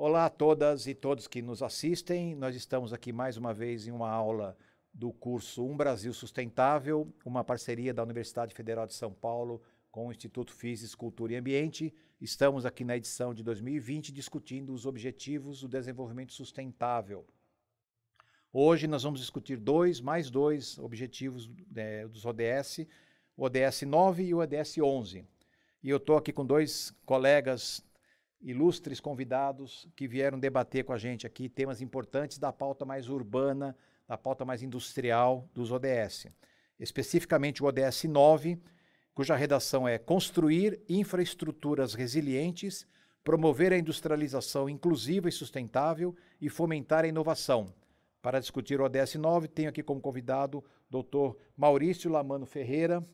Olá a todas e todos que nos assistem. Nós estamos aqui mais uma vez em uma aula do curso Um Brasil Sustentável, uma parceria da Universidade Federal de São Paulo com o Instituto Física, Cultura e Ambiente. Estamos aqui na edição de 2020 discutindo os objetivos do desenvolvimento sustentável. Hoje nós vamos discutir mais dois objetivos dos ODS, o ODS 9 e o ODS 11. E eu estou aqui com dois colegas ilustres convidados que vieram debater com a gente aqui temas importantes da pauta mais urbana, da pauta mais industrial dos ODS. Especificamente o ODS 9, cuja redação é construir infraestruturas resilientes, promover a industrialização inclusiva e sustentável e fomentar a inovação. Para discutir o ODS 9, tenho aqui como convidado o Dr. Maurício Lamano Ferreira.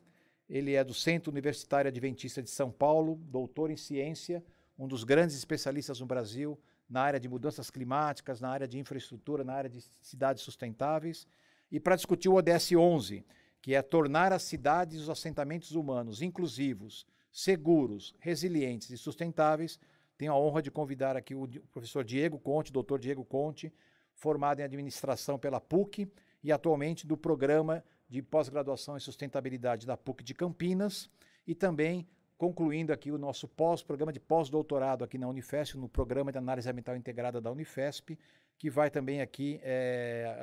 Ele é do Centro Universitário Adventista de São Paulo, doutor em ciência, um dos grandes especialistas no Brasil na área de mudanças climáticas, na área de infraestrutura, na área de cidades sustentáveis. E para discutir o ODS 11, que é tornar as cidades e os assentamentos humanos inclusivos, seguros, resilientes e sustentáveis, tenho a honra de convidar aqui o professor Diego Conte, doutor Diego Conte, formado em administração pela PUC e atualmente do programa de pós-graduação em sustentabilidade da PUC de Campinas e também concluindo aqui o nosso programa de pós-doutorado aqui na Unifesp, no programa de análise ambiental integrada da Unifesp, que vai também aqui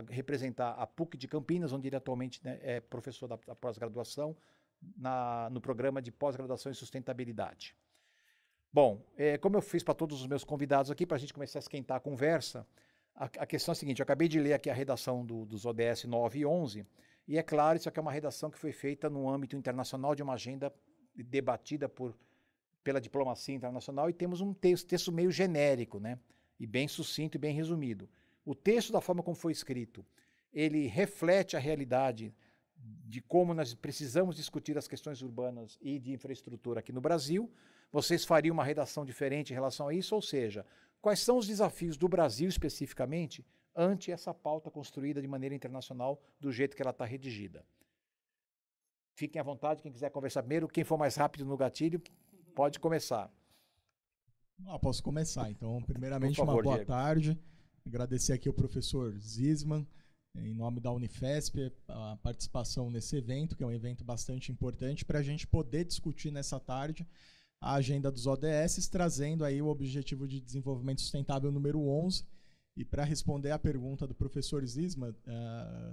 representar a PUC de Campinas, onde ele atualmente é professor da pós-graduação, no programa de pós-graduação em sustentabilidade. Bom, como eu fiz para todos os meus convidados aqui, para a gente começar a esquentar a conversa, a questão é a seguinte: eu acabei de ler aqui a redação dos ODS 9 e 11, e é claro, isso aqui é uma redação que foi feita no âmbito internacional de uma agenda debatida pela diplomacia internacional, e temos um texto meio genérico, né? E bem sucinto e bem resumido. O texto, da forma como foi escrito, ele reflete a realidade de como nós precisamos discutir as questões urbanas e de infraestrutura aqui no Brasil. Vocês fariam uma redação diferente em relação a isso, ou seja, quais são os desafios do Brasil especificamente ante essa pauta construída de maneira internacional do jeito que ela está redigida. Fiquem à vontade, quem quiser conversar primeiro, quem for mais rápido no gatilho, pode começar. Posso começar, então. Primeiramente, Por favor, uma boa Diego. Tarde. Agradecer aqui ao professor Zisman, em nome da Unifesp, a participação nesse evento, que é um evento bastante importante para a gente poder discutir nessa tarde a agenda dos ODS, trazendo aí o Objetivo de Desenvolvimento Sustentável número 11. E para responder à pergunta do professor Zisman,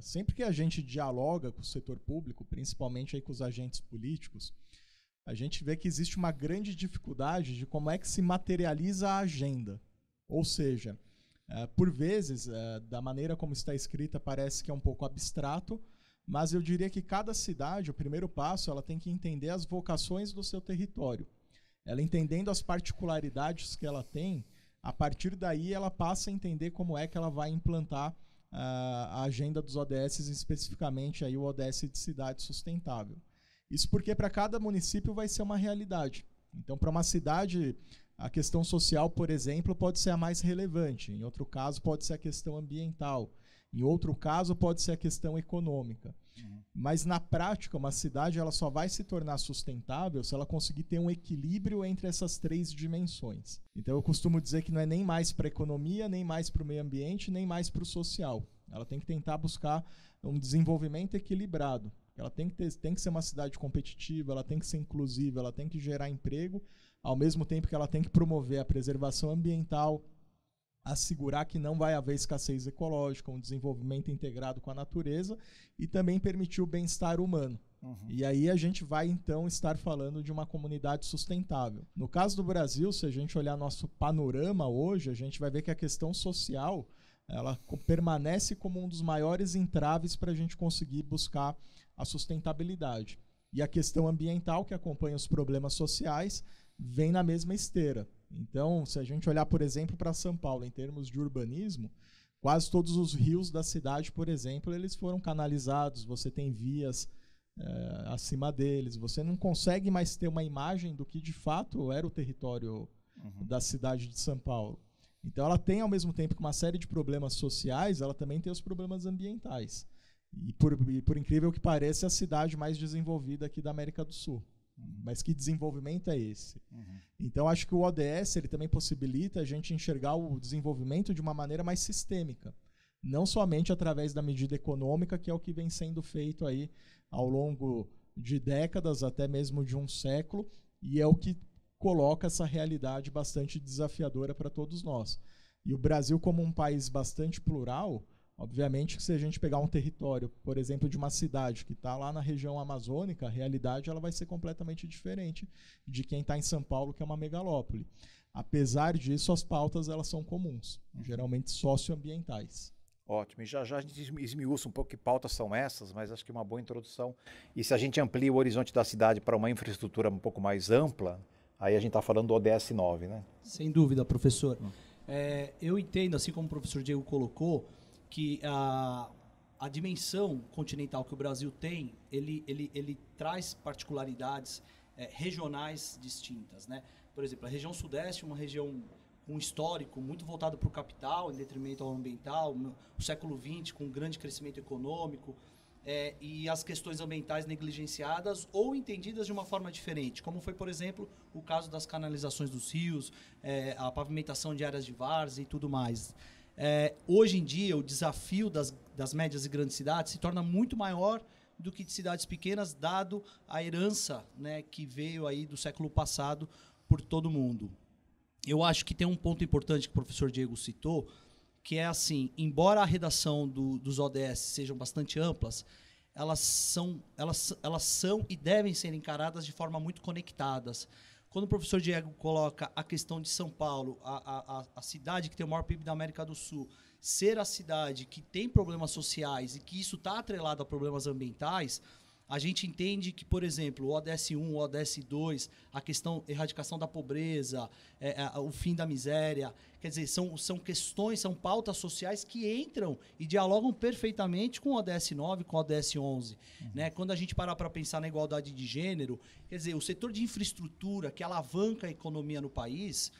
sempre que a gente dialoga com o setor público, principalmente aí com os agentes políticos, a gente vê que existe uma grande dificuldade de como é que se materializa a agenda. Ou seja, por vezes, da maneira como está escrita, parece que é um pouco abstrato, mas eu diria que cada cidade, o primeiro passo, ela tem que entender as vocações do seu território. Ela entendendo as particularidades que ela tem, a partir daí ela passa a entender como é que ela vai implantar a agenda dos ODS, especificamente aí o ODS de cidade sustentável. Isso porque para cada município vai ser uma realidade. Então, para uma cidade, a questão social, por exemplo, pode ser a mais relevante. Em outro caso, pode ser a questão ambiental. Em outro caso, pode ser a questão econômica. Mas, na prática, uma cidade ela só vai se tornar sustentável se ela conseguir ter um equilíbrio entre essas três dimensões. Então, eu costumo dizer que não é nem mais para a economia, nem mais para o meio ambiente, nem mais para o social. Ela tem que tentar buscar um desenvolvimento equilibrado. Ela tem que ser uma cidade competitiva, ela tem que ser inclusiva, ela tem que gerar emprego, ao mesmo tempo que ela tem que promover a preservação ambiental, assegurar que não vai haver escassez ecológica, um desenvolvimento integrado com a natureza e também permitir o bem-estar humano. E aí a gente vai, então, estar falando de uma comunidade sustentável. No caso do Brasil, se a gente olhar nosso panorama hoje, a gente vai ver que a questão social ela permanece como um dos maiores entraves para a gente conseguir buscar a sustentabilidade. E a questão ambiental, que acompanha os problemas sociais, vem na mesma esteira. Então, se a gente olhar, por exemplo, para São Paulo, em termos de urbanismo, quase todos os rios da cidade, por exemplo, eles foram canalizados, você tem vias acima deles, você não consegue mais ter uma imagem do que de fato era o território da cidade de São Paulo. Então, ela tem, ao mesmo tempo que uma série de problemas sociais, ela também tem os problemas ambientais. E por incrível que pareça, é a cidade mais desenvolvida aqui da América do Sul. Mas que desenvolvimento é esse? Então, acho que o ODS ele também possibilita a gente enxergar o desenvolvimento de uma maneira mais sistêmica. Não somente através da medida econômica, que é o que vem sendo feito aí ao longo de décadas, até mesmo de um século, e é o que coloca essa realidade bastante desafiadora para todos nós. E o Brasil, como um país bastante plural, obviamente que se a gente pegar um território, por exemplo, de uma cidade que está lá na região amazônica, a realidade ela vai ser completamente diferente de quem está em São Paulo, que é uma megalópole. Apesar disso, as pautas elas são comuns, geralmente socioambientais. Ótimo, e já a gente esmiuça um pouco que pautas são essas, mas acho que é uma boa introdução. E se a gente amplia o horizonte da cidade para uma infraestrutura um pouco mais ampla, aí a gente está falando do ODS 9, né? Sem dúvida, professor. Eu entendo, assim como o professor Diego colocou, que a dimensão continental que o Brasil tem, ele traz particularidades regionais distintas, né? Por exemplo, a região sudeste é uma região com um histórico muito voltado para o capital, em detrimento ao ambiental, no século XX, com um grande crescimento econômico, e as questões ambientais negligenciadas ou entendidas de uma forma diferente, como foi, por exemplo, o caso das canalizações dos rios, a pavimentação de áreas de várzea e tudo mais. Hoje em dia, o desafio das médias e grandes cidades se torna muito maior do que de cidades pequenas, dado a herança, né, que veio aí do século passado por todo mundo. Eu acho que tem um ponto importante que o professor Diego citou, que é assim, embora a redação dos ODS sejam bastante amplas, elas são e devem ser encaradas de forma muito conectadas. Quando o professor Diego coloca a questão de São Paulo, a cidade que tem o maior PIB da América do Sul, ser a cidade que tem problemas sociais e que isso está atrelado a problemas ambientais, a gente entende que, por exemplo, o ODS 1, o ODS 2, a questão erradicação da pobreza, o fim da miséria, quer dizer, são questões, são pautas sociais que entram e dialogam perfeitamente com o ODS 9, com o ODS 11. Né? Quando a gente para pensar na igualdade de gênero, quer dizer, o setor de infraestrutura que alavanca a economia no país,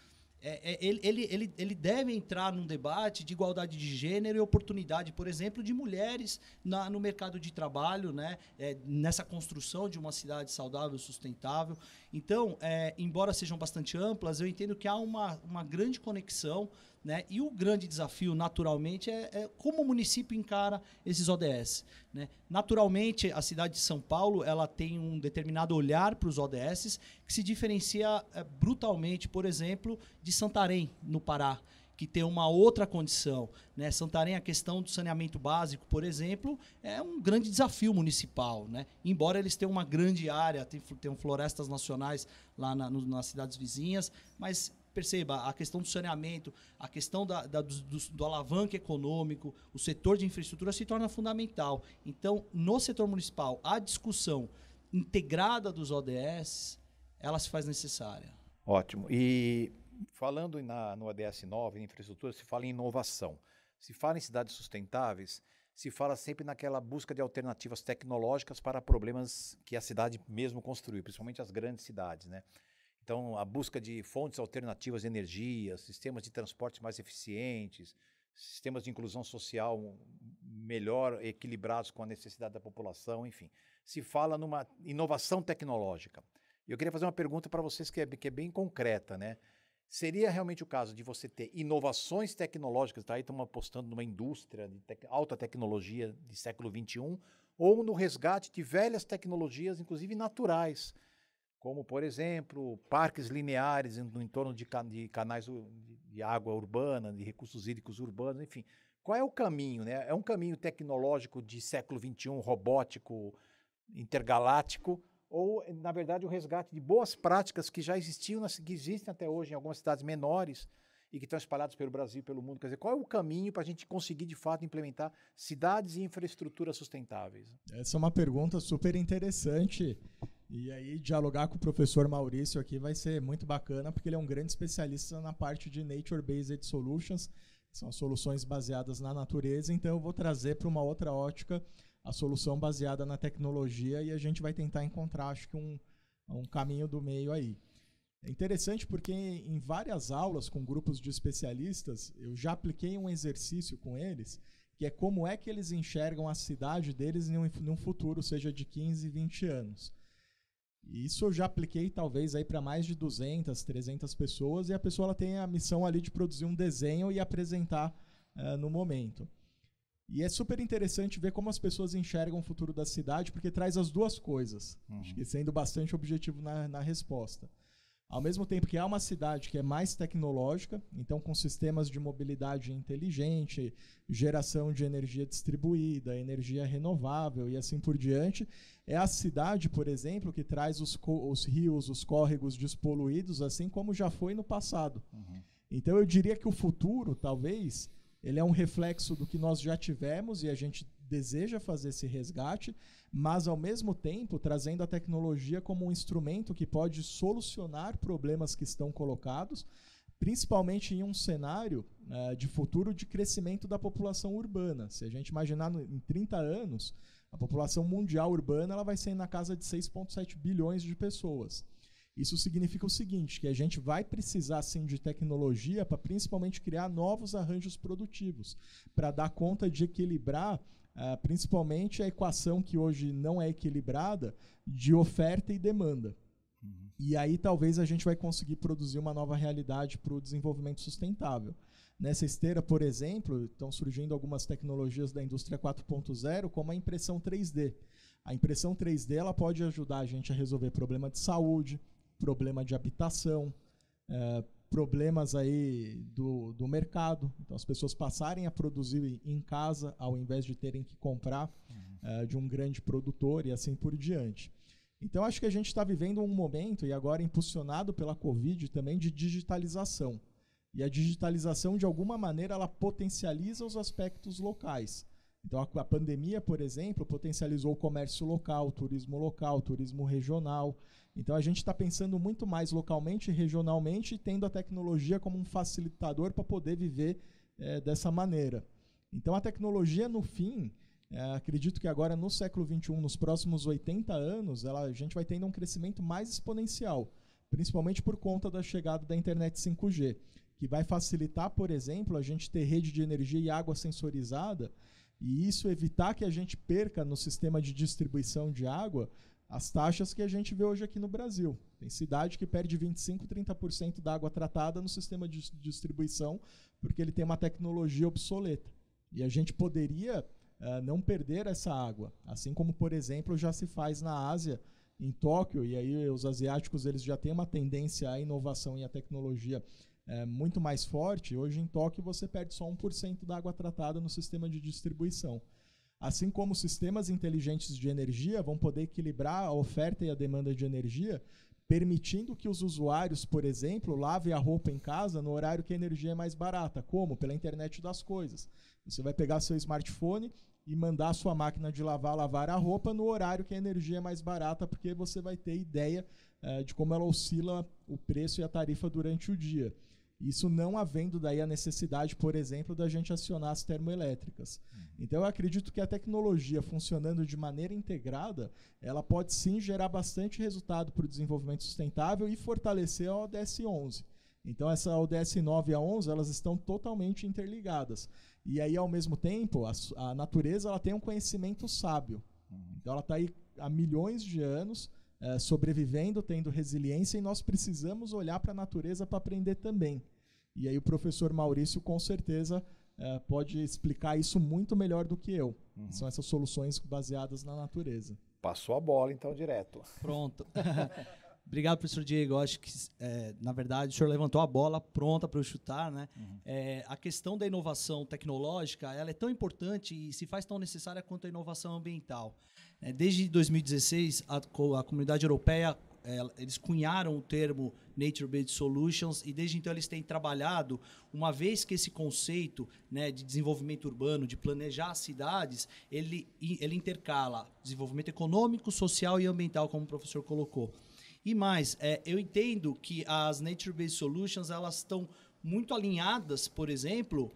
ele deve entrar num debate de igualdade de gênero e oportunidade, por exemplo, de mulheres no mercado de trabalho, né? Nessa construção de uma cidade saudável e sustentável. Então, embora sejam bastante amplas, eu entendo que há uma grande conexão, né? E o grande desafio, naturalmente, é como o município encara esses ODS. Né? Naturalmente, a cidade de São Paulo ela tem um determinado olhar para os ODS que se diferencia brutalmente, por exemplo, de Santarém, no Pará, que tem uma outra condição. Né? Santarém, a questão do saneamento básico, por exemplo, é um grande desafio municipal. Né? Embora eles tenham uma grande área, tenham florestas nacionais lá nas cidades vizinhas, mas perceba, a questão do saneamento, a questão do alavanque econômico, o setor de infraestrutura se torna fundamental. Então, no setor municipal, a discussão integrada dos ODS, ela se faz necessária. Ótimo. E falando no ODS 9, em infraestrutura, se fala em inovação. Se fala em cidades sustentáveis, se fala sempre naquela busca de alternativas tecnológicas para problemas que a cidade mesmo construiu, principalmente as grandes cidades, né? Então, a busca de fontes alternativas de energia, sistemas de transporte mais eficientes, sistemas de inclusão social melhor equilibrados com a necessidade da população, enfim. Se fala numa inovação tecnológica. Eu queria fazer uma pergunta para vocês que é bem concreta, né? Seria realmente o caso de você ter inovações tecnológicas, tá? Aí estamos apostando numa indústria de alta tecnologia de século XXI, ou no resgate de velhas tecnologias, inclusive naturais, como, por exemplo, parques lineares no entorno de canais de água urbana, de recursos hídricos urbanos, enfim. Qual é o caminho, né? É um caminho tecnológico de século XXI, robótico, intergaláctico, ou, na verdade, o resgate de boas práticas que já existiam, que existem até hoje em algumas cidades menores e que estão espalhadas pelo Brasil e pelo mundo? Quer dizer, qual é o caminho para a gente conseguir, de fato, implementar cidades e infraestruturas sustentáveis? Essa é uma pergunta super interessante. E aí, dialogar com o professor Maurício aqui vai ser muito bacana, porque ele é um grande especialista na parte de Nature-Based Solutions, que são soluções baseadas na natureza. Então, eu vou trazer para uma outra ótica a solução baseada na tecnologia e a gente vai tentar encontrar, acho que, um caminho do meio aí. É interessante porque em várias aulas com grupos de especialistas, eu já apliquei um exercício com eles, que é como é que eles enxergam a cidade deles num futuro, seja de 15, 20 anos. Isso eu já apliquei talvez aí para mais de 200, 300 pessoas, e a pessoa ela tem a missão ali de produzir um desenho e apresentar no momento. E é super interessante ver como as pessoas enxergam o futuro da cidade, porque traz as duas coisas, acho que sendo bastante objetivo na resposta. Ao mesmo tempo que há uma cidade que é mais tecnológica, então com sistemas de mobilidade inteligente, geração de energia distribuída, energia renovável e assim por diante, é a cidade, por exemplo, que traz os rios, os córregos despoluídos, assim como já foi no passado. Então eu diria que o futuro, talvez, ele é um reflexo do que nós já tivemos e a gente deseja fazer esse resgate, mas ao mesmo tempo trazendo a tecnologia como um instrumento que pode solucionar problemas que estão colocados, principalmente em um cenário de futuro de crescimento da população urbana. Se a gente imaginar em 30 anos, a população mundial urbana ela vai ser na casa de 6,7 bilhões de pessoas. Isso significa o seguinte, que a gente vai precisar sim de tecnologia para principalmente criar novos arranjos produtivos, para dar conta de equilibrar principalmente a equação que hoje não é equilibrada de oferta e demanda. E aí talvez a gente vai conseguir produzir uma nova realidade para o desenvolvimento sustentável. Nessa esteira, por exemplo, estão surgindo algumas tecnologias da indústria 4.0, como a impressão 3D. A impressão 3D ela pode ajudar a gente a resolver problema de saúde, problema de habitação, problemas aí do mercado. Então, as pessoas passarem a produzir em casa ao invés de terem que comprar de um grande produtor e assim por diante. Então, acho que a gente está vivendo um momento, e agora impulsionado pela Covid também, de digitalização. E a digitalização, de alguma maneira, ela potencializa os aspectos locais. Então, a pandemia, por exemplo, potencializou o comércio local, o turismo regional. Então, a gente está pensando muito mais localmente e regionalmente, tendo a tecnologia como um facilitador para poder viver dessa maneira. Então, a tecnologia, no fim, acredito que agora, no século XXI, nos próximos 80 anos, a gente vai tendo um crescimento mais exponencial, principalmente por conta da chegada da internet 5G, que vai facilitar, por exemplo, a gente ter rede de energia e água sensorizada, e isso evitar que a gente perca no sistema de distribuição de água as taxas que a gente vê hoje aqui no Brasil. Tem cidade que perde 25%, 30% da água tratada no sistema de distribuição porque ele tem uma tecnologia obsoleta. E a gente poderia não perder essa água. Assim como, por exemplo, já se faz na Ásia, em Tóquio, e aí os asiáticos eles já têm uma tendência à inovação e à tecnologia muito mais forte. Hoje em Tóquio você perde só 1% da água tratada no sistema de distribuição. Assim como sistemas inteligentes de energia vão poder equilibrar a oferta e a demanda de energia, permitindo que os usuários, por exemplo, lavem a roupa em casa no horário que a energia é mais barata. Como? Pela internet das coisas. Você vai pegar seu smartphone e mandar a sua máquina de lavar a roupa no horário que a energia é mais barata, porque você vai ter ideia de como ela oscila o preço e a tarifa durante o dia. Isso não havendo daí a necessidade, por exemplo, da gente acionar as termoelétricas. Então eu acredito que a tecnologia funcionando de maneira integrada, ela pode sim gerar bastante resultado para o desenvolvimento sustentável e fortalecer a ODS 11. Então essa ODS 9 e a 11, elas estão totalmente interligadas. E aí, ao mesmo tempo, a natureza ela tem um conhecimento sábio. Então ela está aí há milhões de anos, sobrevivendo, tendo resiliência, e nós precisamos olhar para a natureza para aprender também. E aí o professor Maurício, com certeza, pode explicar isso muito melhor do que eu. São essas soluções baseadas na natureza. Passou a bola, então, direto. Pronto. Obrigado, professor Diego. Eu acho que, na verdade, o senhor levantou a bola pronta para eu chutar, né? A questão da inovação tecnológica, ela é tão importante e se faz tão necessária quanto a inovação ambiental. Desde 2016, a comunidade europeia, eles cunharam o termo Nature-Based Solutions, e desde então eles têm trabalhado, uma vez que esse conceito, né, de desenvolvimento urbano, de planejar as cidades, ele intercala desenvolvimento econômico, social e ambiental, como o professor colocou. E mais, eu entendo que as Nature-Based Solutions elas estão muito alinhadas, por exemplo,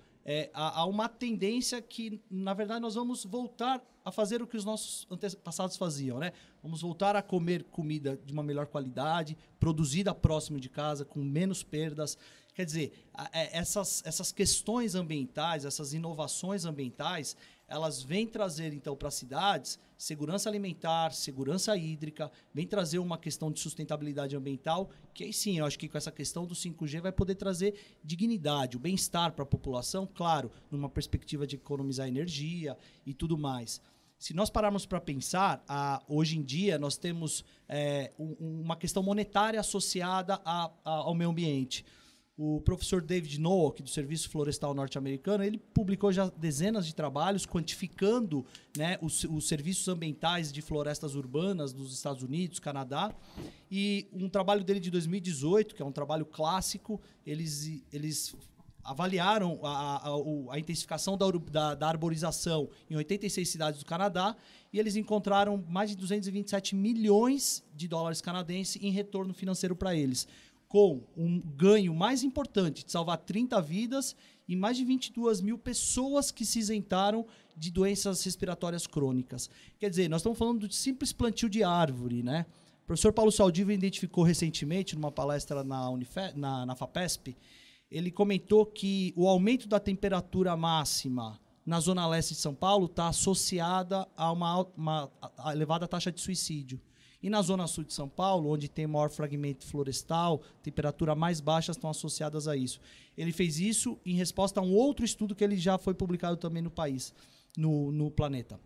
a uma tendência que, na verdade, nós vamos voltar a fazer o que os nossos antepassados faziam, né? Vamos voltar a comer comida de uma melhor qualidade, produzida próximo de casa, com menos perdas. Quer dizer, essas questões ambientais, essas inovações ambientais, elas vêm trazer, então, para as cidades segurança alimentar, segurança hídrica, vem trazer uma questão de sustentabilidade ambiental, que aí sim, eu acho que com essa questão do 5G vai poder trazer dignidade, o bem-estar para a população, claro, numa perspectiva de economizar energia e tudo mais. Se nós pararmos para pensar, hoje em dia nós temos uma questão monetária associada ao meio ambiente. O professor David Noack, do Serviço Florestal Norte-Americano, ele publicou já dezenas de trabalhos quantificando, né, os serviços ambientais de florestas urbanas dos Estados Unidos, Canadá. E um trabalho dele de 2018, que é um trabalho clássico, eles avaliaram a intensificação da arborização em 86 cidades do Canadá e eles encontraram mais de 227 milhões de dólares canadenses em retorno financeiro para eles, com um ganho mais importante de salvar 30 vidas e mais de 22 mil pessoas que se isentaram de doenças respiratórias crônicas. Quer dizer, nós estamos falando de simples plantio de árvore, né? O professor Paulo Saldiva identificou recentemente, numa palestra na FAPESP, ele comentou que o aumento da temperatura máxima na zona leste de São Paulo está associada a uma elevada taxa de suicídio. E na zona sul de São Paulo, onde tem maior fragmento florestal, temperatura mais baixa estão associadas a isso. Ele fez isso em resposta a um outro estudo que ele já foi publicado também no país, no planeta.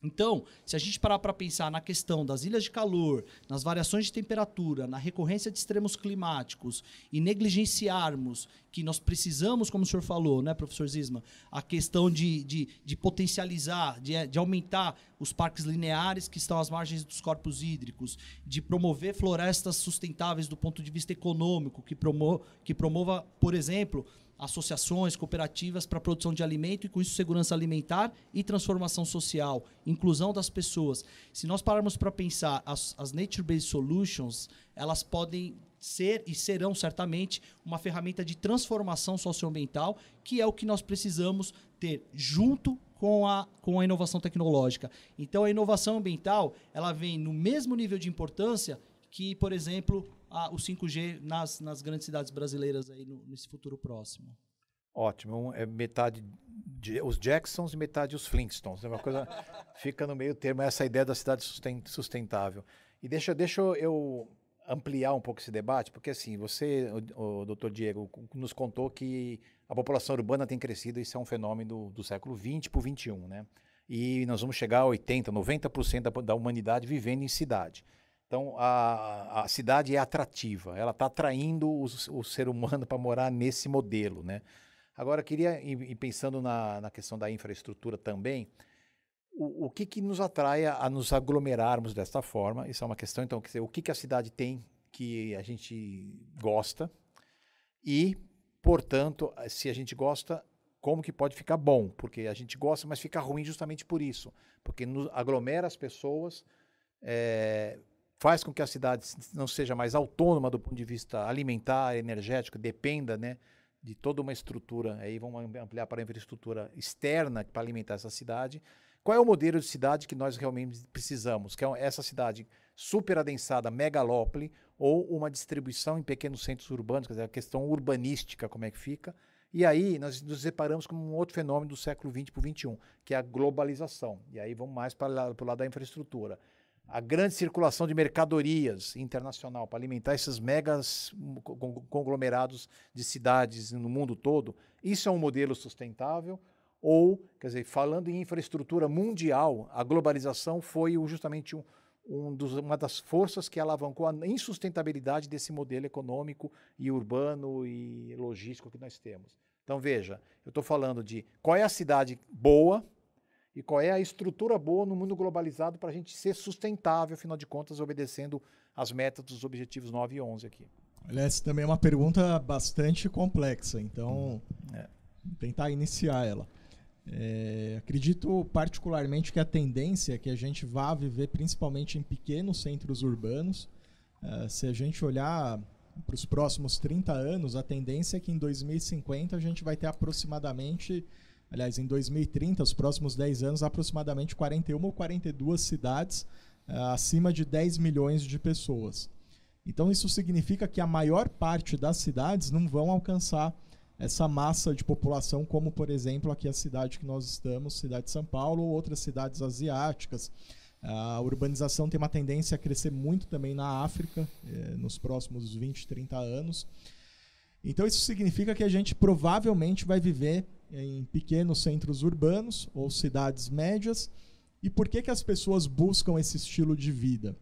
Então, se a gente parar para pensar na questão das ilhas de calor, nas variações de temperatura, na recorrência de extremos climáticos e negligenciarmos que nós precisamos, como o senhor falou, né, professor Zisman, a questão de potencializar, de aumentar os parques lineares que estão às margens dos corpos hídricos, de promover florestas sustentáveis do ponto de vista econômico, que promova, por exemplo, associações, cooperativas para a produção de alimento e, com isso, segurança alimentar e transformação social, inclusão das pessoas. Se nós pararmos para pensar, as Nature-Based Solutions, elas podem ser e serão, certamente, uma ferramenta de transformação socioambiental, que é o que nós precisamos ter junto com a inovação tecnológica. Então, a inovação ambiental ela vem no mesmo nível de importância que, por exemplo, o 5G nas grandes cidades brasileiras aí nesse futuro próximo. Ótimo. É metade os Jacksons e metade os Flintstones. É uma coisa fica no meio termo, essa ideia da cidade sustentável. E deixa eu ampliar um pouco esse debate, porque assim, você, o doutor Diego, nos contou que a população urbana tem crescido, isso é um fenômeno do século XX para o XXI, né? E nós vamos chegar a 80%, 90% da humanidade vivendo em cidade. Então, a cidade é atrativa, ela está atraindo o ser humano para morar nesse modelo, né? Agora, queria ir pensando na questão da infraestrutura também, o que nos atrai a nos aglomerarmos desta forma? Isso é uma questão, então, quer dizer, o que a cidade tem que a gente gosta e, portanto, se a gente gosta, como que pode ficar bom? Porque a gente gosta, mas fica ruim justamente por isso, porque aglomera as pessoas, faz com que a cidade não seja mais autônoma do ponto de vista alimentar, energético, dependa, né, de toda uma estrutura, aí vamos ampliar para a infraestrutura externa para alimentar essa cidade. Qual é o modelo de cidade que nós realmente precisamos? Que é essa cidade super adensada, megalópole, ou uma distribuição em pequenos centros urbanos, quer dizer, a questão urbanística, como é que fica. E aí nós nos separamos com um outro fenômeno do século XX para o XXI, que é a globalização. E aí vamos mais para o lado da infraestrutura. A grande circulação de mercadorias internacional para alimentar esses megas conglomerados de cidades no mundo todo, isso é um modelo sustentável? Ou, quer dizer, falando em infraestrutura mundial, a globalização foi justamente uma das forças que alavancou a insustentabilidade desse modelo econômico e urbano e logístico que nós temos. Então, veja, eu estou falando de qual é a cidade boa e qual é a estrutura boa no mundo globalizado para a gente ser sustentável, afinal de contas, obedecendo as metas dos objetivos 9 e 11 aqui. Essa também é uma pergunta bastante complexa, então vou tentar iniciar ela. Acredito particularmente que a tendência é que a gente vá viver principalmente em pequenos centros urbanos. Se a gente olhar para os próximos 30 anos, a tendência é que em 2050 a gente vai ter aproximadamente, aliás, em 2030, os próximos 10 anos, aproximadamente 41 ou 42 cidades acima de 10 milhões de pessoas. Então isso significa que a maior parte das cidades não vão alcançar essa massa de população, como, por exemplo, aqui a cidade que nós estamos, cidade de São Paulo, ou outras cidades asiáticas. A urbanização tem uma tendência a crescer muito também na África, nos próximos 20, 30 anos. Então, isso significa que a gente provavelmente vai viver em pequenos centros urbanos ou cidades médias. E por que as pessoas buscam esse estilo de vida?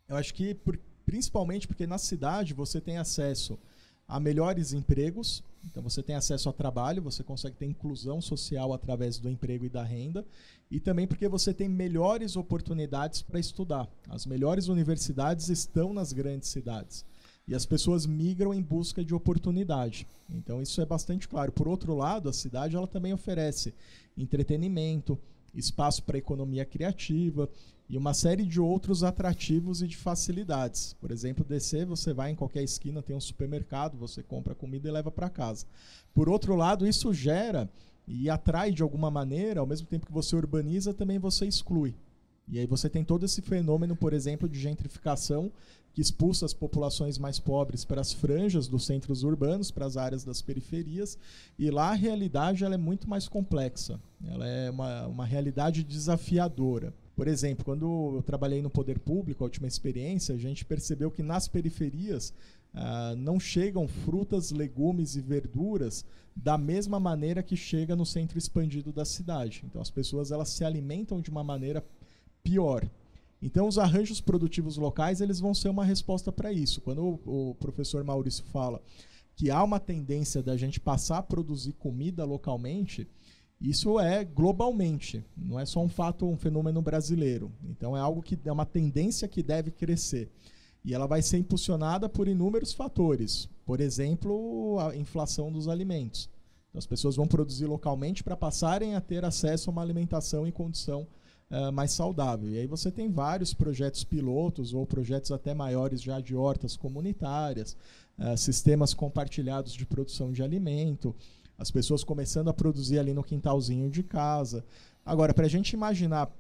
Eu acho que principalmente porque na cidade você tem acesso a melhores empregos, então você tem acesso a trabalho, você consegue ter inclusão social através do emprego e da renda, e também porque você tem melhores oportunidades para estudar. As melhores universidades estão nas grandes cidades. E as pessoas migram em busca de oportunidade. Então isso é bastante claro. Por outro lado, a cidade ela também oferece entretenimento, espaço para economia criativa e uma série de outros atrativos e de facilidades. Por exemplo, descer, você vai em qualquer esquina, tem um supermercado, você compra comida e leva para casa. Por outro lado, isso gera e atrai de alguma maneira, ao mesmo tempo que você urbaniza, também você exclui. E aí você tem todo esse fenômeno, por exemplo, de gentrificação, que expulsa as populações mais pobres para as franjas dos centros urbanos, para as áreas das periferias, e lá a realidade ela é muito mais complexa. Ela é uma realidade desafiadora. Por exemplo, quando eu trabalhei no poder público, a última experiência, a gente percebeu que nas periferias não chegam frutas, legumes e verduras da mesma maneira que chega no centro expandido da cidade. Então as pessoas elas se alimentam de uma maneira pior. Então os arranjos produtivos locais eles vão ser uma resposta para isso. Quando o professor Maurício fala que há uma tendência da gente passar a produzir comida localmente, isso é globalmente, não é só um fenômeno brasileiro. Então é algo que é uma tendência que deve crescer. E ela vai ser impulsionada por inúmeros fatores. Por exemplo, a inflação dos alimentos. Então, as pessoas vão produzir localmente para passarem a ter acesso a uma alimentação em condição mais saudável. E aí você tem vários projetos pilotos ou projetos até maiores já de hortas comunitárias, sistemas compartilhados de produção de alimento, as pessoas começando a produzir ali no quintalzinho de casa. Agora, para a gente imaginar,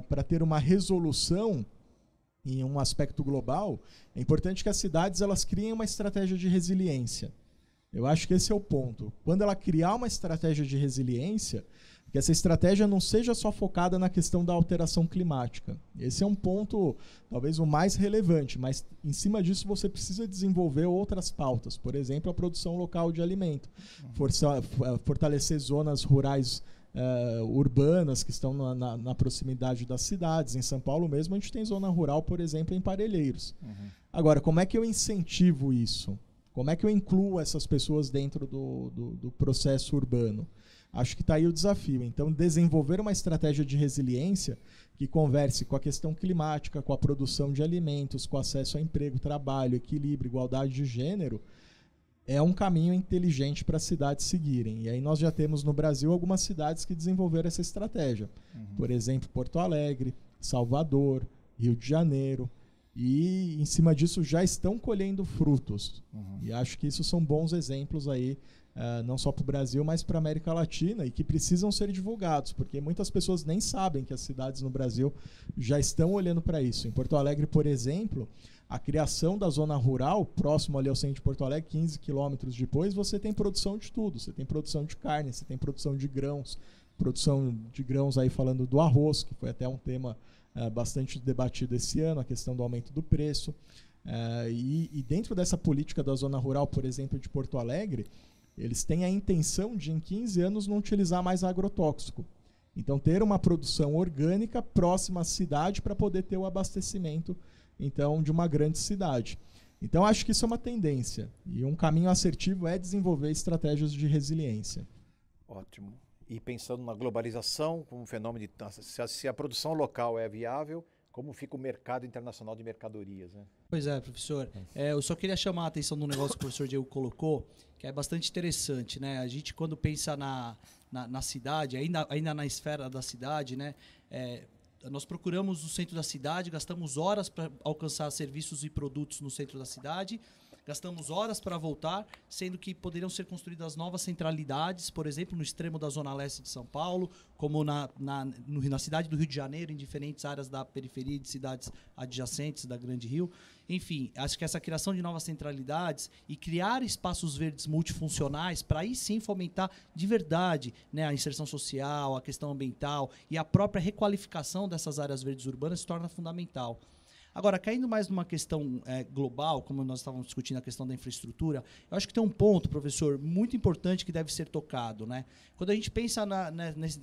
para ter uma resolução em um aspecto global, é importante que as cidades elas criem uma estratégia de resiliência. Eu acho que esse é o ponto. Quando ela criar uma estratégia de resiliência, que essa estratégia não seja só focada na questão da alteração climática. Esse é um ponto, talvez o mais relevante, mas em cima disso você precisa desenvolver outras pautas. Por exemplo, a produção local de alimento. Fortalecer zonas rurais urbanas que estão na proximidade das cidades. Em São Paulo mesmo, a gente tem zona rural, por exemplo, em Parelheiros. Agora, como é que eu incentivo isso? Como é que eu incluo essas pessoas dentro do processo urbano? Acho que está aí o desafio. Então, desenvolver uma estratégia de resiliência que converse com a questão climática, com a produção de alimentos, com acesso a emprego, trabalho, equilíbrio, igualdade de gênero, é um caminho inteligente para as cidades seguirem. E aí nós já temos no Brasil algumas cidades que desenvolveram essa estratégia. Por exemplo, Porto Alegre, Salvador, Rio de Janeiro. E, em cima disso, já estão colhendo frutos. E acho que isso são bons exemplos aí, não só para o Brasil, mas para a América Latina, e que precisam ser divulgados, porque muitas pessoas nem sabem que as cidades no Brasil já estão olhando para isso. Em Porto Alegre, por exemplo, a criação da zona rural, próximo ali ao centro de Porto Alegre, 15 quilômetros depois, você tem produção de tudo. Você tem produção de carne, você tem produção de grãos aí falando do arroz, que foi até um tema bastante debatido esse ano, a questão do aumento do preço. E dentro dessa política da zona rural, por exemplo, de Porto Alegre, eles têm a intenção de, em 15 anos, não utilizar mais agrotóxico. Então, ter uma produção orgânica próxima à cidade para poder ter o abastecimento, então, de uma grande cidade. Então, acho que isso é uma tendência. E um caminho assertivo é desenvolver estratégias de resiliência. Ótimo. E pensando na globalização, como um fenômeno de... Se a produção local é viável, como fica o mercado internacional de mercadorias, né? Pois é, professor. Eu só queria chamar a atenção de um negócio que o professor Diego colocou, que é bastante interessante, né? A gente, quando pensa na cidade, ainda na esfera da cidade, né? Nós procuramos o centro da cidade, gastamos horas para alcançar serviços e produtos no centro da cidade, Gastamos horas para voltar, sendo que poderiam ser construídas novas centralidades, por exemplo, no extremo da Zona Leste de São Paulo, como na cidade do Rio de Janeiro, em diferentes áreas da periferia de cidades adjacentes da Grande Rio. Enfim, acho que essa criação de novas centralidades e criar espaços verdes multifuncionais para aí sim fomentar de verdade, né, a inserção social, a questão ambiental e a própria requalificação dessas áreas verdes urbanas se torna fundamental. Agora, caindo mais numa questão global, como nós estávamos discutindo a questão da infraestrutura, eu acho que tem um ponto, professor, muito importante que deve ser tocado, né? Quando a gente pensa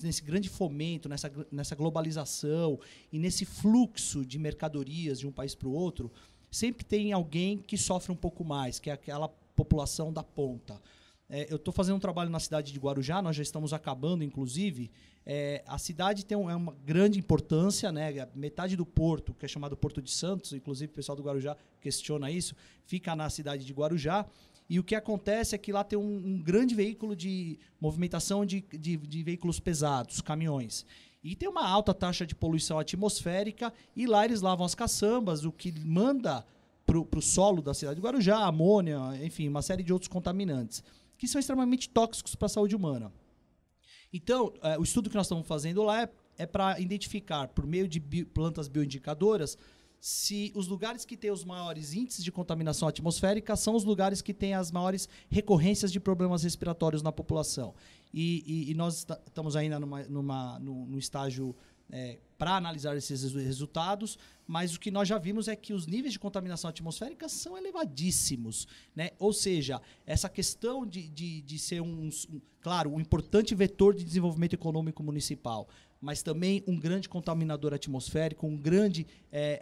nesse grande fomento, nessa globalização e nesse fluxo de mercadorias de um país para o outro, sempre tem alguém que sofre um pouco mais, que é aquela população da ponta. Eu estou fazendo um trabalho na cidade de Guarujá, nós já estamos acabando, inclusive. A cidade tem uma grande importância, né? Metade do porto, que é chamado Porto de Santos, inclusive o pessoal do Guarujá questiona isso, fica na cidade de Guarujá. E o que acontece é que lá tem um grande veículo de movimentação de veículos pesados, caminhões. E tem uma alta taxa de poluição atmosférica, e lá eles lavam as caçambas, o que manda para o solo da cidade de Guarujá, amônia, enfim, uma série de outros contaminantes, que são extremamente tóxicos para a saúde humana. Então, o estudo que nós estamos fazendo lá é para identificar, por meio de plantas bioindicadoras, se os lugares que têm os maiores índices de contaminação atmosférica são os lugares que têm as maiores recorrências de problemas respiratórios na população. E nós estamos ainda no estágio para analisar esses resultados, mas o que nós já vimos é que os níveis de contaminação atmosférica são elevadíssimos, né? Ou seja, essa questão de ser claro, um importante vetor de desenvolvimento econômico municipal, mas também um grande contaminador atmosférico, um grande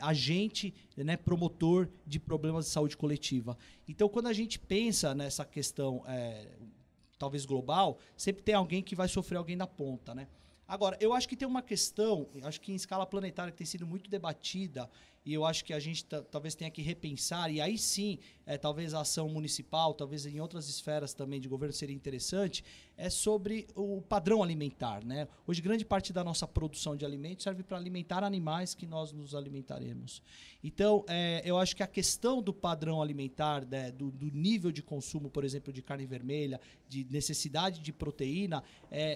agente, né, promotor de problemas de saúde coletiva. Então, quando a gente pensa nessa questão, talvez global, sempre tem alguém que vai sofrer alguém da ponta, né? Agora, eu acho que tem uma questão, acho que em escala planetária, que tem sido muito debatida, e eu acho que a gente talvez tenha que repensar, e aí sim, talvez a ação municipal, talvez em outras esferas também de governo seria interessante, é sobre o padrão alimentar, né? Hoje, grande parte da nossa produção de alimentos serve para alimentar animais que nós nos alimentaremos. Então, eu acho que a questão do padrão alimentar, né, do nível de consumo, por exemplo, de carne vermelha, de necessidade de proteína,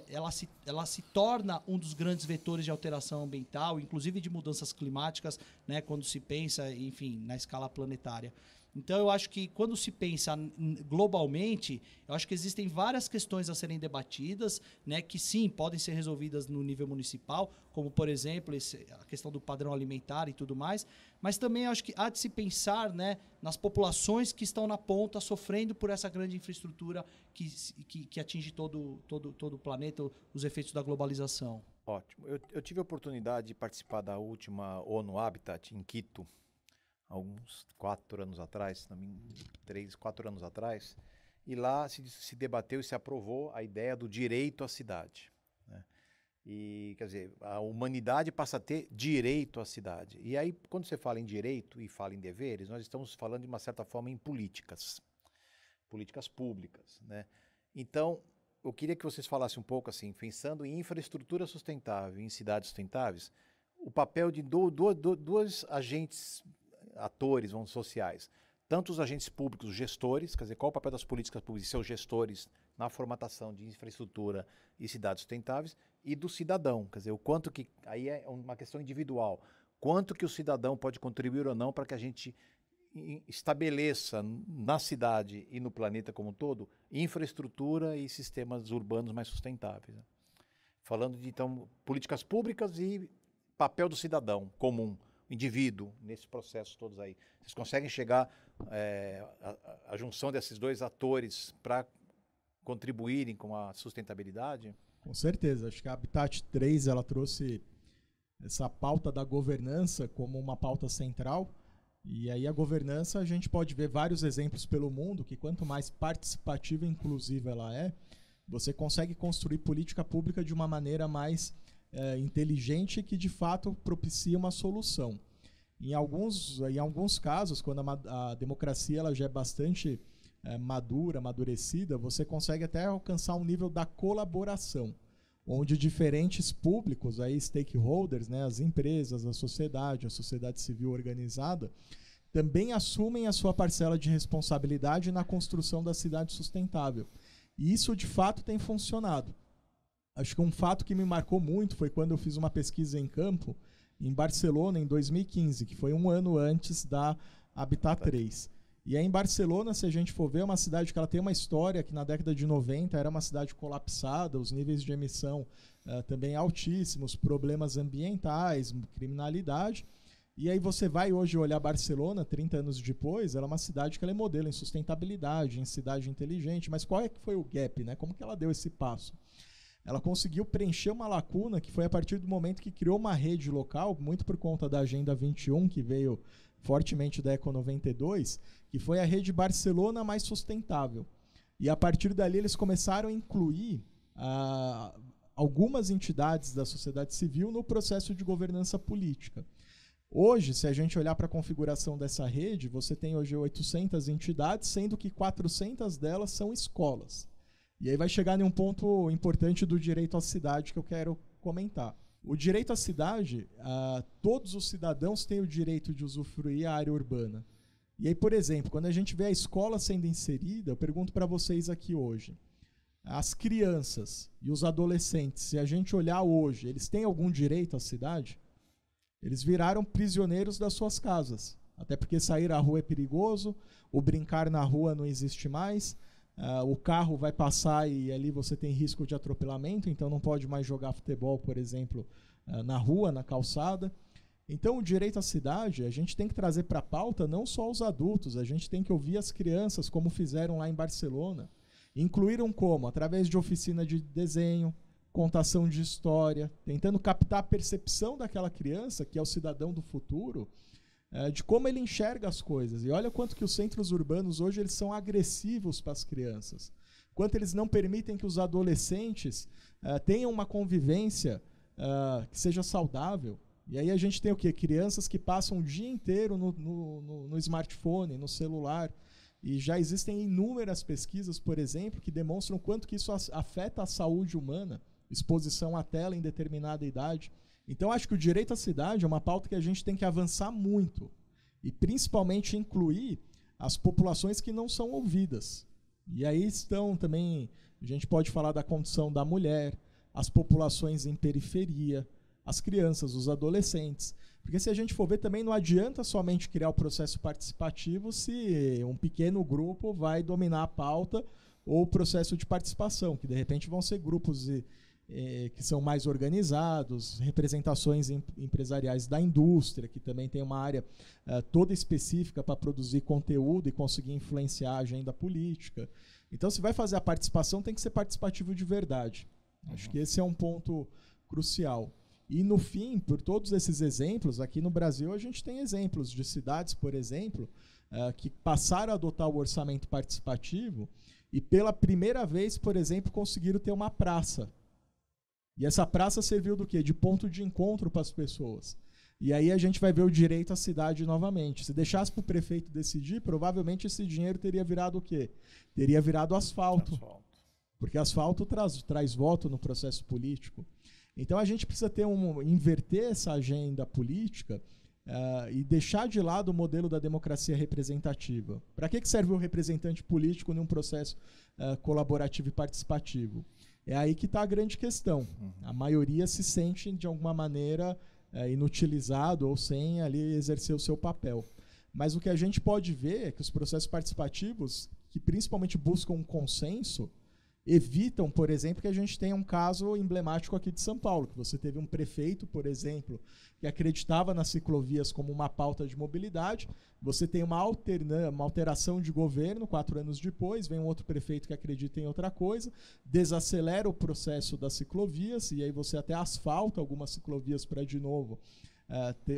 ela se torna um dos grandes vetores de alteração ambiental, inclusive de mudanças climáticas, né, quando se pensa, enfim, na escala planetária. Então, eu acho que quando se pensa globalmente, eu acho que existem várias questões a serem debatidas, né, que sim, podem ser resolvidas no nível municipal, como, por exemplo, a questão do padrão alimentar e tudo mais, mas também eu acho que há de se pensar, né, nas populações que estão na ponta sofrendo por essa grande infraestrutura que atinge todo o planeta, os efeitos da globalização. Ótimo. Eu tive a oportunidade de participar da última ONU Habitat em Quito, alguns 4 anos atrás, 3, 4 anos atrás, e lá se debateu e se aprovou a ideia do direito à cidade, né? E, quer dizer, a humanidade passa a ter direito à cidade. E aí, quando você fala em direito e fala em deveres, nós estamos falando de uma certa forma em políticas públicas, né? Então, eu queria que vocês falassem um pouco assim, pensando em infraestrutura sustentável, em cidades sustentáveis, o papel de dois atores sociais, tanto os agentes públicos, os gestores, quer dizer, qual o papel das políticas públicas e seus gestores na formatação de infraestrutura e cidades sustentáveis, e do cidadão, quer dizer, o quanto que, aí é uma questão individual, quanto que o cidadão pode contribuir ou não para que a gente estabeleça na cidade e no planeta como um todo infraestrutura e sistemas urbanos mais sustentáveis, né? Falando de, então, políticas públicas e papel do cidadão comum, indivíduo, nesses processos todos aí. Vocês conseguem chegar à junção desses dois atores para contribuírem com a sustentabilidade? Com certeza. Acho que a Habitat 3 ela trouxe essa pauta da governança como uma pauta central. E aí a governança, a gente pode ver vários exemplos pelo mundo que quanto mais participativa e inclusiva ela você consegue construir política pública de uma maneira mais inteligente que de fato propicia uma solução. Em alguns casos, quando a democracia ela já é bastante amadurecida, você consegue até alcançar um nível da colaboração, onde diferentes públicos, stakeholders, né, as empresas, a sociedade civil organizada, também assumem a sua parcela de responsabilidade na construção da cidade sustentável. E isso, de fato, tem funcionado. Acho que um fato que me marcou muito foi quando eu fiz uma pesquisa em campo, em Barcelona, em 2015, que foi um ano antes da Habitat 3. E aí em Barcelona, se a gente for ver, é uma cidade que ela tem uma história que na década de 90 era uma cidade colapsada, os níveis de emissão também altíssimos, problemas ambientais, criminalidade. E aí você vai hoje olhar Barcelona, 30 anos depois, ela é uma cidade que ela é modelo em sustentabilidade, em cidade inteligente, mas qual é que foi o gap, né? Como que ela deu esse passo? Ela conseguiu preencher uma lacuna que foi a partir do momento que criou uma rede local, muito por conta da Agenda 21, que veio fortemente da Eco 92, que foi a rede Barcelona mais sustentável. E a partir dali eles começaram a incluir algumas entidades da sociedade civil no processo de governança política. Hoje, se a gente olhar para a configuração dessa rede, você tem hoje 800 entidades, sendo que 400 delas são escolas. E aí vai chegar em um ponto importante do direito à cidade que eu quero comentar. O direito à cidade, todos os cidadãos têm o direito de usufruir a área urbana. E aí, por exemplo, quando a gente vê a escola sendo inserida, eu pergunto para vocês aqui hoje, as crianças e os adolescentes, se a gente olhar hoje, eles têm algum direito à cidade? Eles viraram prisioneiros das suas casas. Até porque sair à rua é perigoso, o brincar na rua não existe mais, o carro vai passar e ali você tem risco de atropelamento, então não pode mais jogar futebol, por exemplo, na rua, na calçada. Então o direito à cidade, a gente tem que trazer para a pauta não só os adultos, a gente tem que ouvir as crianças, como fizeram lá em Barcelona. Incluíram como? Através de oficina de desenho, contação de história, tentando captar a percepção daquela criança, que é o cidadão do futuro, de como ele enxerga as coisas. E olha quanto que os centros urbanos hoje eles são agressivos para as crianças. Quanto eles não permitem que os adolescentes tenham uma convivência que seja saudável. E aí a gente tem o quê? Crianças que passam o dia inteiro no smartphone, no celular. E já existem inúmeras pesquisas, por exemplo, que demonstram quanto que isso afeta a saúde humana, exposição à tela em determinada idade. Então, acho que o direito à cidade é uma pauta que a gente tem que avançar muito e, principalmente, incluir as populações que não são ouvidas. E aí estão também, a gente pode falar da condição da mulher, as populações em periferia, as crianças, os adolescentes. Porque se a gente for ver também, não adianta somente criar o processo participativo se um pequeno grupo vai dominar a pauta ou o processo de participação, que de repente vão ser grupos que são mais organizados, representações empresariais da indústria, que também tem uma área toda específica para produzir conteúdo e conseguir influenciar a agenda política. Então, se vai fazer a participação, tem que ser participativo de verdade. Acho que esse é um ponto crucial. E, no fim, por todos esses exemplos, aqui no Brasil a gente tem exemplos de cidades, por exemplo, que passaram a adotar o orçamento participativo e, pela primeira vez, por exemplo, conseguiram ter uma praça. E essa praça serviu do quê? De ponto de encontro para as pessoas. E aí a gente vai ver o direito à cidade novamente. Se deixasse para o prefeito decidir, provavelmente esse dinheiro teria virado o quê? Teria virado asfalto. Porque asfalto traz voto no processo político. Então a gente precisa inverter essa agenda política e deixar de lado o modelo da democracia representativa. Para que serve o representante político num processo colaborativo e participativo? É aí que está a grande questão. A maioria se sente, de alguma maneira, inutilizado ou sem ali exercer o seu papel. Mas o que a gente pode ver é que os processos participativos, que principalmente buscam um consenso, evitam, por exemplo, que a gente tenha um caso emblemático aqui de São Paulo, que você teve um prefeito, por exemplo, que acreditava nas ciclovias como uma pauta de mobilidade, você tem uma alteração de governo, 4 anos depois, vem um outro prefeito que acredita em outra coisa, desacelera o processo das ciclovias, e aí você até asfalta algumas ciclovias para, de novo,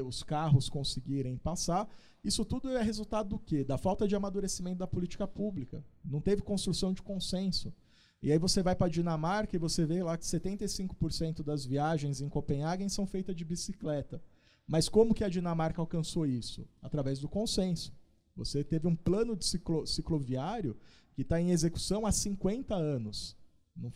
os carros conseguirem passar. Isso tudo é resultado do quê? Da falta de amadurecimento da política pública. Não teve construção de consenso. E aí você vai para a Dinamarca e você vê lá que 75% das viagens em Copenhague são feitas de bicicleta. Mas como que a Dinamarca alcançou isso? Através do consenso. Você teve um plano de cicloviário que está em execução há 50 anos. Não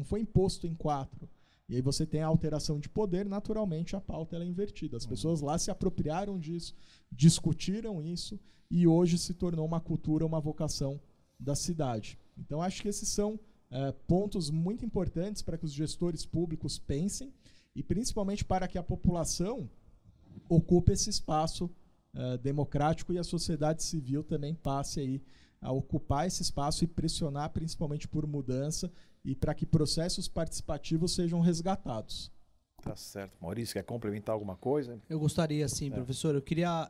foi imposto em 4. E aí você tem a alteração de poder, naturalmente a pauta ela é invertida. As pessoas lá se apropriaram disso, discutiram isso, e hoje se tornou uma cultura, uma vocação da cidade. Então, acho que esses são pontos muito importantes para que os gestores públicos pensem, e principalmente para que a população ocupe esse espaço democrático e a sociedade civil também passe aí a ocupar esse espaço e pressionar principalmente por mudança e para que processos participativos sejam resgatados. Tá certo. Maurício, quer complementar alguma coisa? Eu gostaria, sim, professor. Eu queria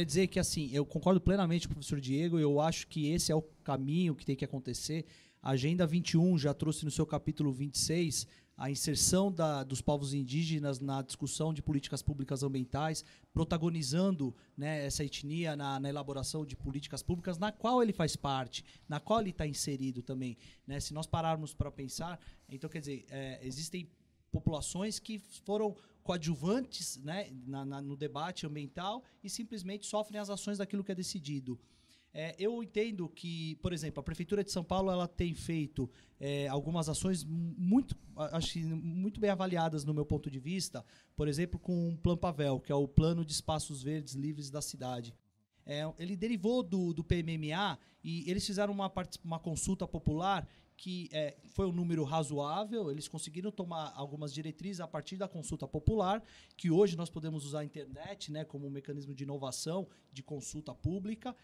dizer que, assim, eu concordo plenamente com o professor Diego, eu acho que esse é o caminho que tem que acontecer. A Agenda 21 já trouxe no seu capítulo 26 a inserção dos povos indígenas na discussão de políticas públicas ambientais, protagonizando, né, essa etnia na elaboração de políticas públicas, na qual ele faz parte, na qual ele está inserido também. Né? Se nós pararmos para pensar, então, quer dizer, existem populações que foram coadjuvantes, né, no debate ambiental e simplesmente sofrem as ações daquilo que é decidido. Eu entendo que, por exemplo, a Prefeitura de São Paulo ela tem feito algumas ações acho que muito bem avaliadas no meu ponto de vista, por exemplo, com o Plan Pavel, que é o Plano de Espaços Verdes Livres da Cidade. Ele derivou do PMMA e eles fizeram uma consulta popular que foi um número razoável, eles conseguiram tomar algumas diretrizes a partir da consulta popular, que hoje nós podemos usar a internet, né, como um mecanismo de inovação, de consulta pública,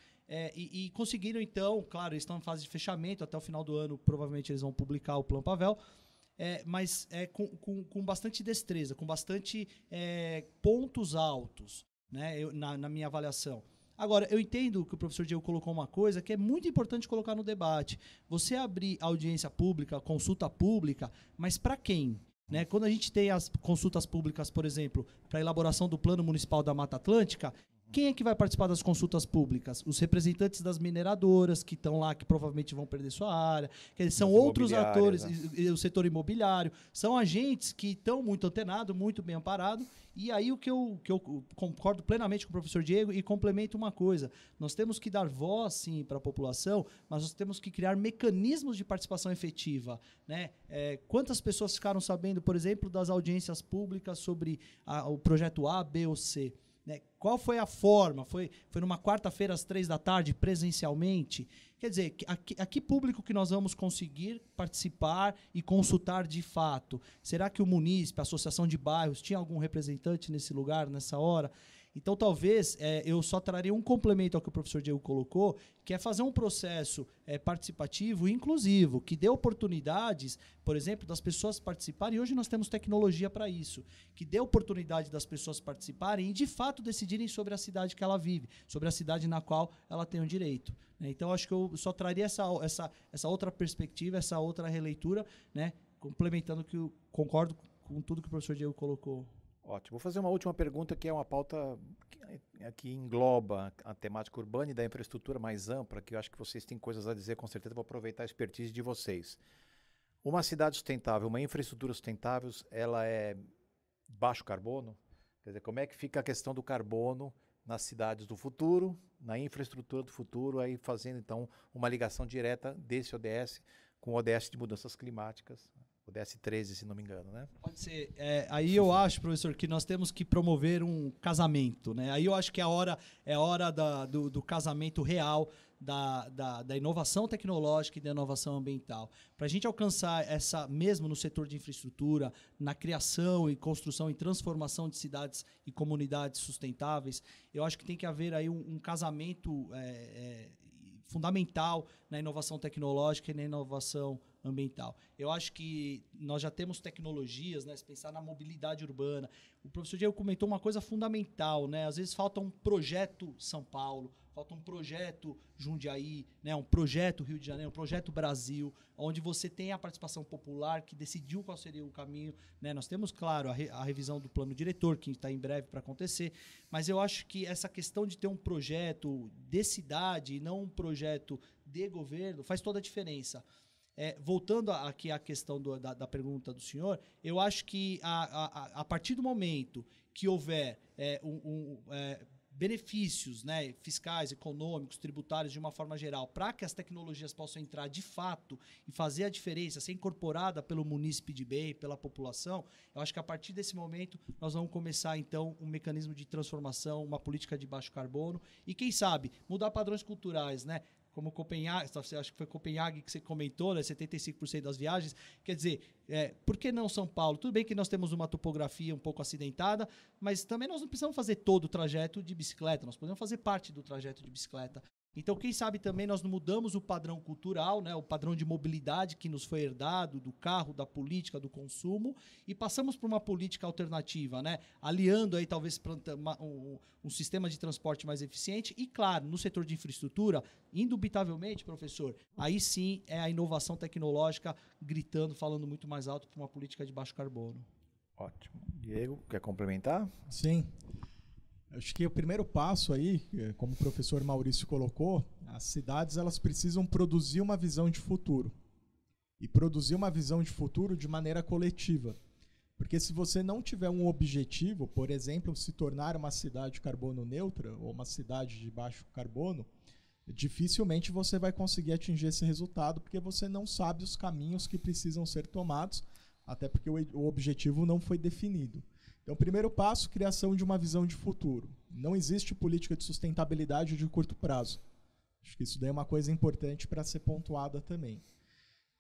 e conseguiram, então, claro, eles estão em fase de fechamento, até o final do ano provavelmente eles vão publicar o Plan Pavel, mas com bastante destreza, com bastante pontos altos, né, na minha avaliação. Agora, eu entendo que o professor Diego colocou uma coisa que é muito importante colocar no debate. Você abrir audiência pública, consulta pública, mas para quem? Né? Quando a gente tem as consultas públicas, por exemplo, para a elaboração do Plano Municipal da Mata Atlântica, quem é que vai participar das consultas públicas? Os representantes das mineradoras que estão lá, que provavelmente vão perder sua área. Quer dizer, são outros atores, né? E o setor imobiliário. São agentes que estão muito antenados, muito bem amparados. E aí o que eu concordo plenamente com o professor Diego e complemento uma coisa. Nós temos que dar voz, sim, para a população, mas nós temos que criar mecanismos de participação efetiva. Né? Quantas pessoas ficaram sabendo, por exemplo, das audiências públicas sobre o projeto A, B ou C? Né? Qual foi a forma? Foi numa quarta-feira às 15h, presencialmente? Quer dizer, a que público que nós vamos conseguir participar e consultar de fato? Será que o munícipe, a associação de bairros, tinha algum representante nesse lugar, nessa hora? Então, talvez, eu só traria um complemento ao que o professor Diego colocou, que é fazer um processo participativo e inclusivo, que dê oportunidades, por exemplo, das pessoas participarem, e hoje nós temos tecnologia para isso, que dê oportunidade das pessoas participarem e, de fato, decidirem sobre a cidade que ela vive, sobre a cidade na qual ela tem o direito. Né? Então, acho que eu só traria essa outra perspectiva, essa outra releitura, né? Complementando que eu concordo com tudo que o professor Diego colocou. Ótimo. Vou fazer uma última pergunta, que é uma pauta que engloba a temática urbana e da infraestrutura mais ampla, que eu acho que vocês têm coisas a dizer, com certeza vou aproveitar a expertise de vocês. Uma cidade sustentável, uma infraestrutura sustentável, ela é baixo carbono? Quer dizer, como é que fica a questão do carbono nas cidades do futuro, na infraestrutura do futuro, aí fazendo então uma ligação direta desse ODS com o ODS de mudanças climáticas, ODS 13, se não me engano, né? Pode ser. Aí eu acho, professor, que nós temos que promover um casamento, né? Aí eu acho que é a hora do casamento real, da inovação tecnológica e da inovação ambiental. Para a gente alcançar mesmo no setor de infraestrutura, na criação e construção e transformação de cidades e comunidades sustentáveis, eu acho que tem que haver aí um casamento fundamental na inovação tecnológica e na inovação ambiental. Eu acho que nós já temos tecnologias, né? Se pensar na mobilidade urbana. O professor Diego comentou uma coisa fundamental, né? Às vezes falta um projeto São Paulo, falta um projeto Jundiaí, né? Um projeto Rio de Janeiro, um projeto Brasil, onde você tem a participação popular que decidiu qual seria o caminho, né? Nós temos, claro, a revisão do plano diretor, que está em breve para acontecer, mas eu acho que essa questão de ter um projeto de cidade e não um projeto de governo faz toda a diferença. Voltando aqui à questão da pergunta do senhor, eu acho que a partir do momento que houver benefícios, né, fiscais, econômicos, tributários, de uma forma geral, para que as tecnologias possam entrar de fato e fazer a diferença, ser incorporada pelo munícipe de bem, pela população, eu acho que a partir desse momento nós vamos começar, então, um mecanismo de transformação, uma política de baixo carbono e, quem sabe, mudar padrões culturais, né? Como Copenhague, acho que foi Copenhague que você comentou, né, 75% das viagens. Quer dizer, por que não São Paulo? Tudo bem que nós temos uma topografia um pouco acidentada, mas também nós não precisamos fazer todo o trajeto de bicicleta, nós podemos fazer parte do trajeto de bicicleta. Então, quem sabe também nós não mudamos o padrão cultural, né, o padrão de mobilidade que nos foi herdado do carro, da política, do consumo, e passamos por uma política alternativa, né, aliando aí talvez um sistema de transporte mais eficiente e, claro, no setor de infraestrutura, indubitavelmente, professor, aí sim é a inovação tecnológica gritando, falando muito mais alto para uma política de baixo carbono. Ótimo. Diego, quer complementar? Sim. Acho que o primeiro passo aí, como o professor Maurício colocou, as cidades elas precisam produzir uma visão de futuro. E produzir uma visão de futuro de maneira coletiva. Porque se você não tiver um objetivo, por exemplo, se tornar uma cidade carbono neutra ou uma cidade de baixo carbono, dificilmente você vai conseguir atingir esse resultado, porque você não sabe os caminhos que precisam ser tomados, até porque o objetivo não foi definido. Então, primeiro passo, criação de uma visão de futuro. Não existe política de sustentabilidade de curto prazo. Acho que isso daí é uma coisa importante para ser pontuada também.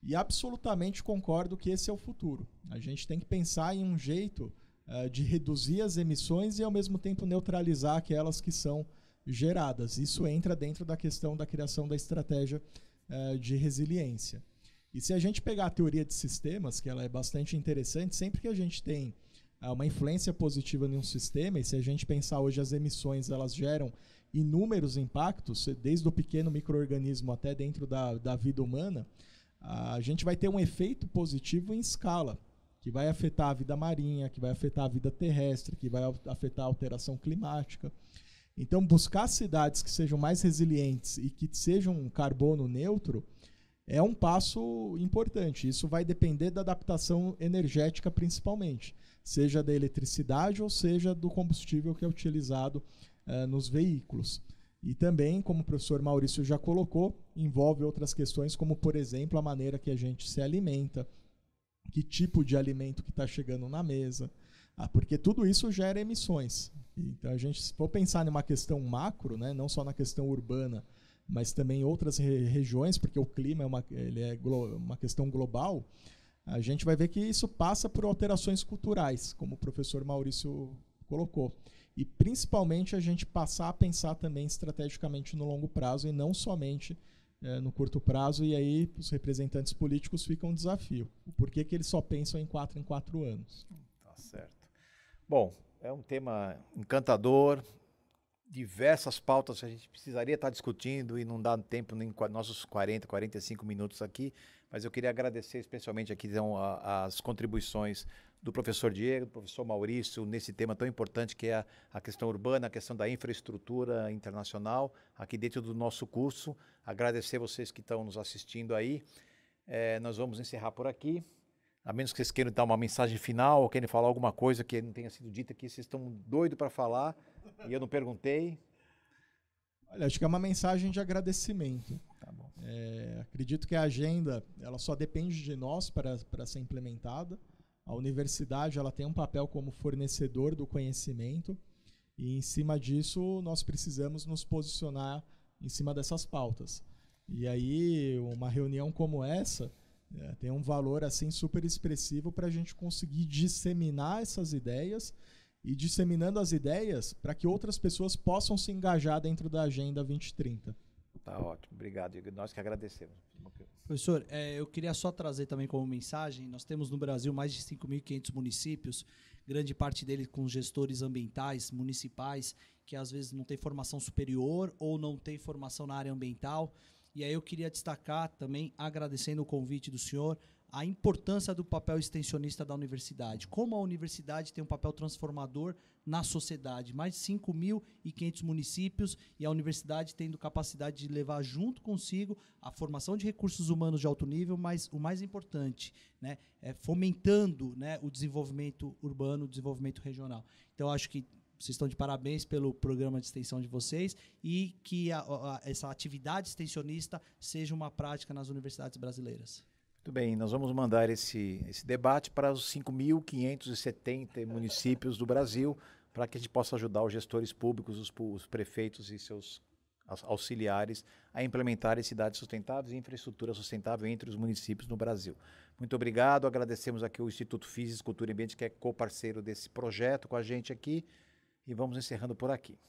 E absolutamente concordo que esse é o futuro. A gente tem que pensar em um jeito de reduzir as emissões e, ao mesmo tempo, neutralizar aquelas que são geradas. Isso entra dentro da questão da criação da estratégia de resiliência. E se a gente pegar a teoria de sistemas, que ela é bastante interessante, sempre que a gente tem uma influência positiva em um sistema, e se a gente pensar hoje as emissões, elas geram inúmeros impactos, desde o pequeno micro-organismo até dentro da vida humana, a gente vai ter um efeito positivo em escala, que vai afetar a vida marinha, que vai afetar a vida terrestre, que vai afetar a alteração climática. Então, buscar cidades que sejam mais resilientes e que sejam carbono neutro é um passo importante. Isso vai depender da adaptação energética principalmente, seja da eletricidade ou seja do combustível que é utilizado nos veículos. E também, como o professor Maurício já colocou, envolve outras questões, como, por exemplo, a maneira que a gente se alimenta, que tipo de alimento que está chegando na mesa, porque tudo isso gera emissões. Então, a gente, se for pensar numa questão macro, né, não só na questão urbana, mas também em outras regiões, porque o clima ele é uma questão global, a gente vai ver que isso passa por alterações culturais, como o professor Maurício colocou. E, principalmente, a gente passar a pensar também estrategicamente no longo prazo e não somente no curto prazo. E aí os representantes políticos ficam um desafio. Por que eles só pensam em 4 anos? Tá certo. Bom, é um tema encantador, diversas pautas que a gente precisaria estar discutindo e não dá tempo nem nossos 40, 45 minutos aqui, mas eu queria agradecer especialmente aqui então, as contribuições do professor Diego, do professor Maurício, nesse tema tão importante que é a questão urbana, a questão da infraestrutura internacional, aqui dentro do nosso curso. Agradecer vocês que estão nos assistindo aí. Nós vamos encerrar por aqui, a menos que vocês queiram dar uma mensagem final ou queiram falar alguma coisa que não tenha sido dita aqui, vocês estão doidos para falar e eu não perguntei. Olha, acho que é uma mensagem de agradecimento. Tá bom. Acredito que a agenda ela só depende de nós para ser implementada. A universidade ela tem um papel como fornecedor do conhecimento e, em cima disso, nós precisamos nos posicionar em cima dessas pautas. E aí, uma reunião como essa tem um valor assim, super expressivo para a gente conseguir disseminar essas ideias e disseminando as ideias para que outras pessoas possam se engajar dentro da Agenda 2030. Tá ótimo, obrigado, Diego. Nós que agradecemos. Professor, eu queria só trazer também como mensagem, nós temos no Brasil mais de 5.500 municípios, grande parte deles com gestores ambientais, municipais, que às vezes não tem formação superior ou não tem formação na área ambiental. E aí eu queria destacar também, agradecendo o convite do senhor, a importância do papel extensionista da universidade. Como a universidade tem um papel transformador na sociedade. Mais de 5.500 municípios e a universidade tendo capacidade de levar junto consigo a formação de recursos humanos de alto nível, mas o mais importante, né, fomentando, né, o desenvolvimento urbano, o desenvolvimento regional. Então, acho que vocês estão de parabéns pelo programa de extensão de vocês e que essa atividade extensionista seja uma prática nas universidades brasileiras. Muito bem, nós vamos mandar esse debate para os 5.570 municípios do Brasil, para que a gente possa ajudar os gestores públicos, os prefeitos e seus auxiliares a implementarem cidades sustentáveis e infraestrutura sustentável entre os municípios no Brasil. Muito obrigado, agradecemos aqui o Instituto Physis, Cultura e Ambiente, que é co-parceiro desse projeto com a gente aqui, e vamos encerrando por aqui.